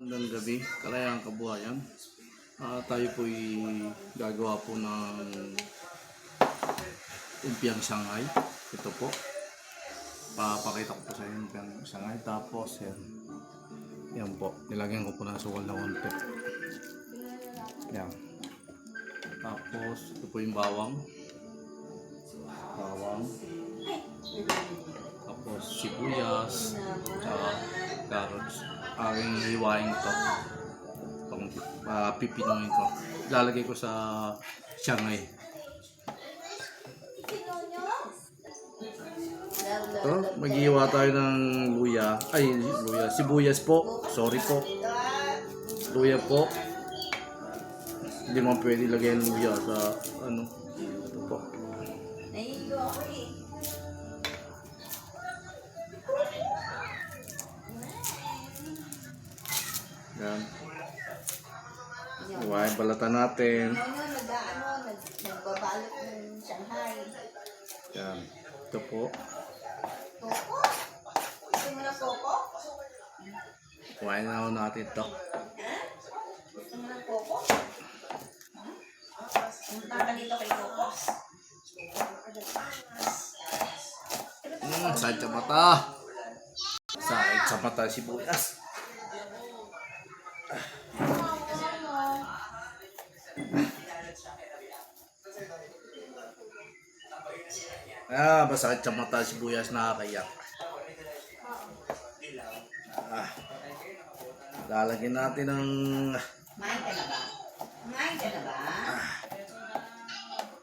Magandang gabi, kalayang kabuhayan. Tayo po'y gagawa po ng umpiang Shanghai. Ito po. Papakita ko po sa inyo umpiang Shanghai. Tapos yan. Yan po. Nilagyan ko po ng sukal na konti. Yan. Tapos ito po yung bawang. Tapos sibuyas. Tsaka carrots. Aking hiwain ito. Pipinuhin ko. Ilalagay ko sa Shanghai. Ito, maghihiwa tayo ng luya. Sibuyas po. Sorry po. Luya po. Hindi mo pwede lagay ng luya sa ano. Ito po. Yan. Iwain balatan natin. Nagbabalot ng Shanghai. Yan. Ito po. Koko? Gusto mo na koko? Iwain na ako natin ito. Gusto mo na koko? Punta ka dito kay Koko. Sakit sa mata. Sakit sa mata sibuyas. Masakit sa mata sibuyas, nakakayak. Lalagyan natin ng Kumain ka na ba? Kumain ka na ba?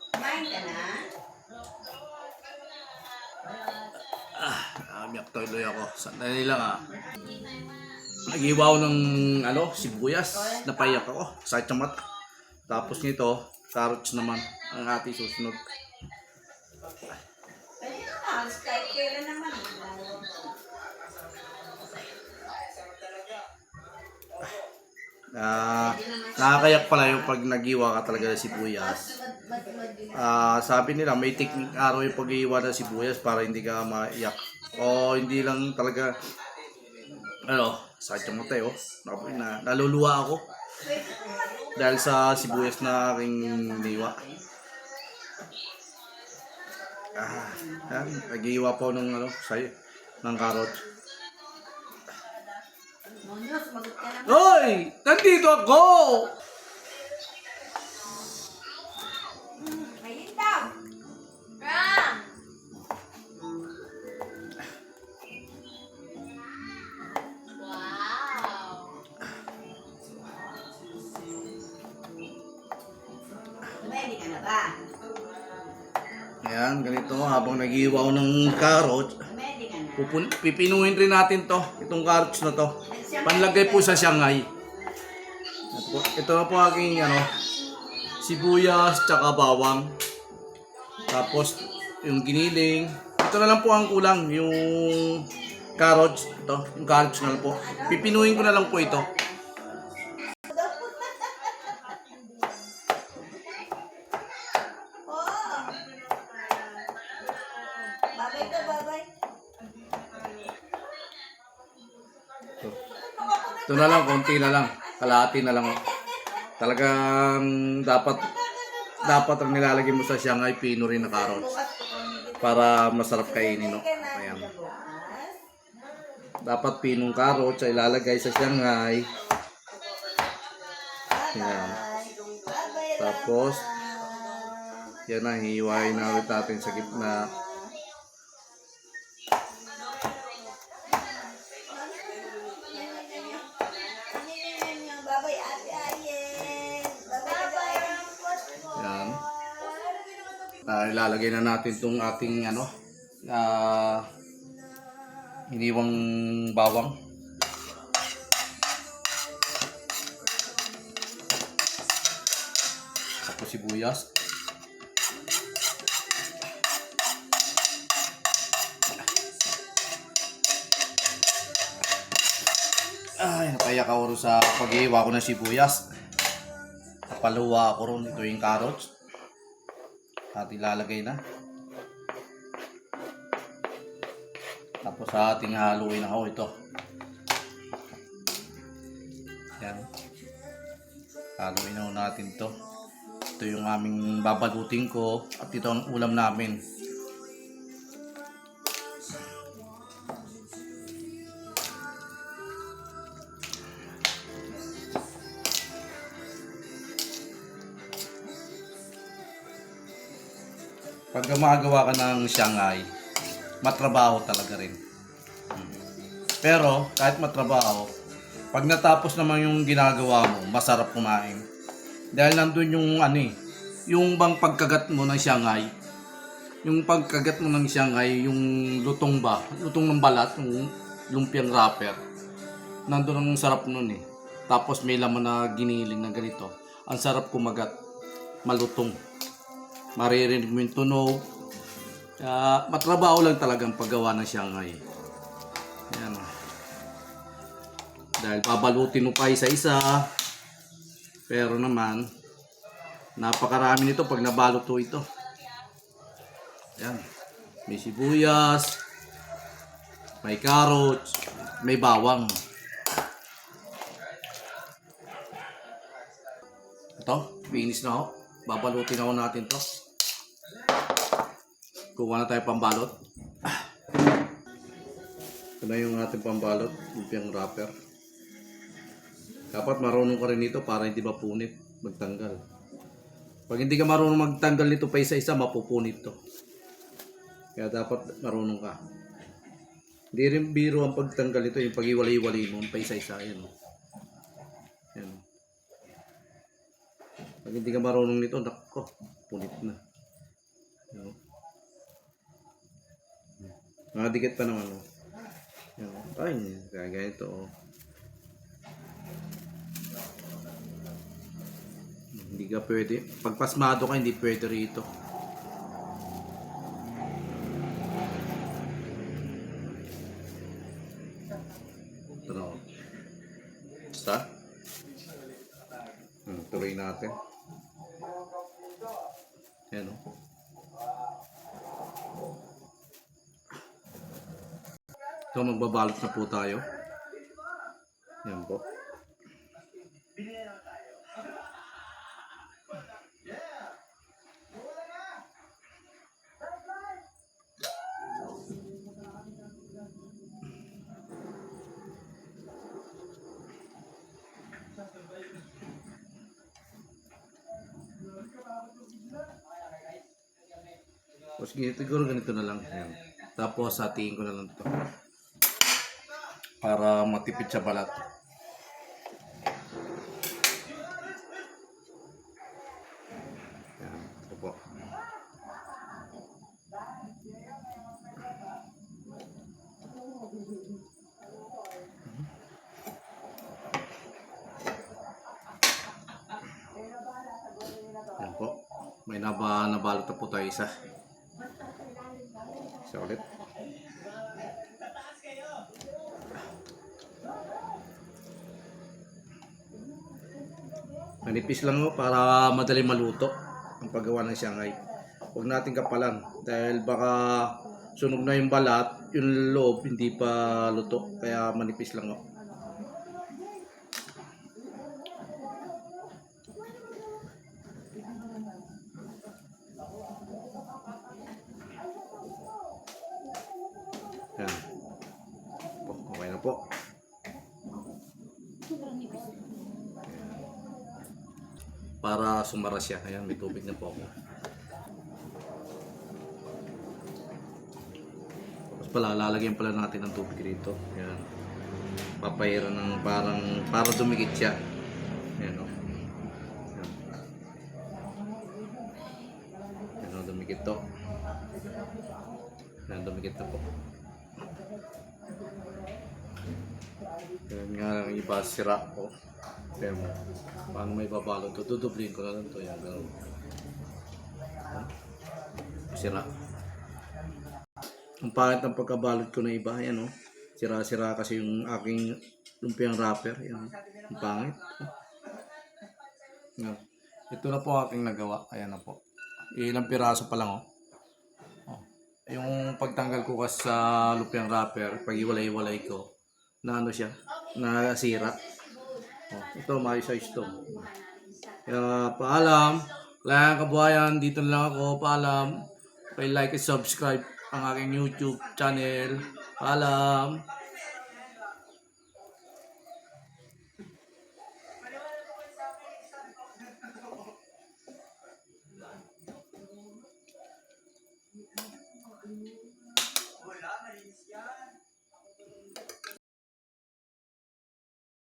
Kumain ka na? Namiyak tuloy ako. Sandali lang Nag-iwaw ng sibuyas. Napayak ako. Sakit sa mata. Tapos nito, carrots naman ang ating susunod. Pwede naman. Kahit kailan naman. Nakakayak pala yung pag nag-iwa ka talaga ng sibuyas. Sabi nila may technique araw yung pag-iwa ng sibuyas para hindi ka maiyak. O hindi lang talaga sakit yung mata naluluwa ako dahil sa sibuyas na aking niwa. Nag-iwa po ng ng carrot. Monyos, magot ka naman. Hoy! Nandito ako! Ayun daw. Ram! Wow! Ready ka na ba? Ayan, ganito habang nag-iwaw ng carrot. Ready ka na? Pipinuhin rin natin itong carrots na to. Panlagay po sa Shanghai. Ito na po aking sibuyas tsaka bawang. Tapos yung giniling. Ito na lang po ang kulang, yung carrots. Yung carrots na lang po. Pipinuhin ko na lang po ito. Babay ka, babay. Ito na lang, konti na lang. Kalahati na lang. Talagang dapat ang nilalagay mo sa Shanghai, pino rin na carrots. Para masarap kainin, Ayan. Dapat pinong carrots ay ilalagay sa Shanghai. Ayan. Tapos, yan na, hihiwain na ulit natin sa gitna. Babay, Ate Ayen. Babay. Yan. Ilalagay na natin itong ating hiniwang bawang. Tapos sibuyas. Napayak ako rin sa pag-iwa ko ng sibuyas. Napaluwa ako rin. Ito yung carrots. At ilalagay na. Tapos sa ating haluin na ito. Yan. Haluin na natin to. Ito yung aming babalutin ko at ito ang ulam namin. Pag gumagawa ka ng Shanghai, matrabaho talaga rin. Pero kahit matrabaho, pag natapos naman yung ginagawa mo, masarap kumain. Dahil nandun yung yung bang pagkagat mo ng Shanghai. Yung pagkagat mo ng Shanghai, yung lutong ng balat, yung lumpiang wrapper. Nandun ang sarap nun eh. Tapos may laman na giniling na ganito. Ang sarap kumagat, malutong. Maririnig mo yung tunog. Matrabaho lang talagang paggawa ng Shanghai. Ayan. Dahil babalutin mo pa isa-isa. Pero naman, napakarami nito pag nabalot mo ito. Ayan. May sibuyas, may carrots, may bawang. Ito, finish na ako. Babalutin ako natin to. Kuha na tayo pambalot. Ito na yung ating pambalot, lumpiang wrapper. Dapat marunong ka rin nito para hindi mapunit, magtanggal. Pag hindi ka marunong magtanggal nito pa isa-isa, mapupunit to. Kaya dapat marunong ka. Hindi rin biro ang pagtanggal nito, yung pag-iwalay-walay mo, pa isa-isa. Yan. Yan. Pag hindi ka marunong nito, nako, punit na. Yan. Nakadikit pa naman. Yan. Ay, kaya ganito. Hindi ka pwede. Pag pasmado ka, hindi pwede rito. Ito na ako. Basta. Tuloy natin. Ayan o. So magbabalot na po tayo. Yan po. Tapos siguro ganito na lang. Ayan. Tapos hatiin ko na lang ito. Para matipid sa balat. Ayan. Ito po. Ayan po. May nabalot na po tayo isa. Isa ulit. Manipis lang para madali maluto ang paggawa ng Shanghai. Huwag natin kapalan dahil baka sunog na yung balat, yung loob hindi pa luto. Kaya manipis lang. Yan. Okay na po. Para sumara siya. Ayan, may tubig na po ako. Tapos pala, lalagyan pala natin ng tubig dito. Ayan. Papahiran ng para dumikit siya. Ayan o. Ayan o, dumikit to. Ayan, dumikit na po. Ayan nga lang iba, sira po. Ayan mo. Paano may babalot ito? Dudublin ko na lang ito. Yan, gano'n. Sira. Ang pangit ng pagkabalot ko na iba. Ayan o. Sira-sira kasi yung aking lumpiang wrapper. Ayan. Ang pangit. Ayan. Ito na po aking nagawa. Ayan na po. Ilang piraso pa lang o. Yung pagtanggal ko kasi sa lumpiang wrapper, pag iwalay-iwalay ko, na ano siya, nasira. Ito, may size to. Kaya paalam. Kailangan kabuhayan, dito na lang ako. Paalam. Like and subscribe ang aking YouTube channel. Paalam.